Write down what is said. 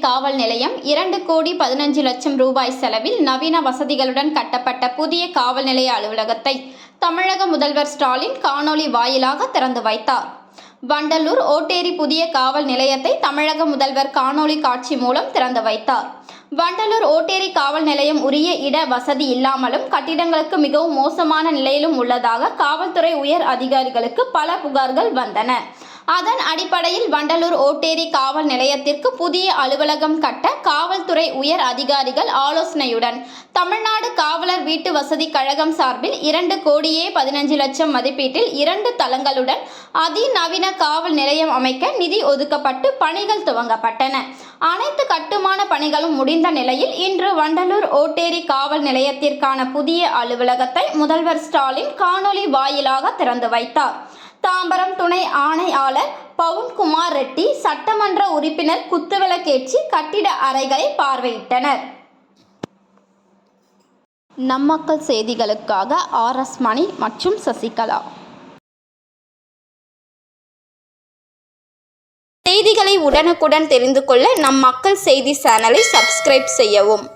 காவல் நிலையம் 2,15,00,000 ரூபாய் செலவில் நவீன வசதிகளுடன் கட்டப்பட்ட புதிய காவல் நிலைய அலுவலகத்தை தமிழக முதல்வர் ஸ்டாலின் காணொலி வாயிலாக திறந்து வைத்தார். வண்டலூர் ஓட்டேரி புதிய காவல் நிலையத்தை தமிழக முதல்வர் காணொலி காட்சி மூலம் திறந்து வைத்தார். வண்டலூர் ஓட்டேரி காவல் நிலையம் உரிய இட வசதி இல்லாமலும் கட்டிடங்களுக்கு மிகவும் மோசமான நிலையிலும் உள்ளதாக காவல்துறை உயர் அதிகாரிகளுக்கு பல புகார்கள் வந்தன. அதன் அடிப்படையில் வண்டலூர் ஓட்டேரி காவல் நிலையத்திற்கு புதிய அலுவலகம் கட்ட காவல்துறை உயர் அதிகாரிகள் ஆலோசனையுடன் தமிழ்நாடு காவலர் வீட்டு வசதி கழகம் சார்பில் 2,15,00,000 மதிப்பீட்டில் 2 தளங்களுடன் அதிநவீன காவல் நிலையம் அமைக்க நிதி ஒதுக்கப்பட்டு பணிகள் துவங்கப்பட்டன. அனைத்து கட்டுமான பணிகளும் முடிந்த நிலையில் இன்று வண்டலூர் ஓட்டேரி காவல் நிலையத்திற்கான புதிய அலுவலகத்தை முதல்வர் ஸ்டாலின் காணொலி வாயிலாக திறந்து வைத்தார். தாம்பரம் துணை ஆணையாளர் பவுன்குமார் ரெட்டி, சட்டமன்ற உறுப்பினர் குத்துவிளக்கேற்றி கட்டிட அறைகளை பார்வையிட்டனர். நம் மக்கள் செய்திகளுக்காக RS மணி மற்றும் சசிகலா. செய்திகளை உடனுக்குடன் தெரிந்து கொள்ள நம் மக்கள் செய்தி சேனலை சப்ஸ்கிரைப் செய்யவும்.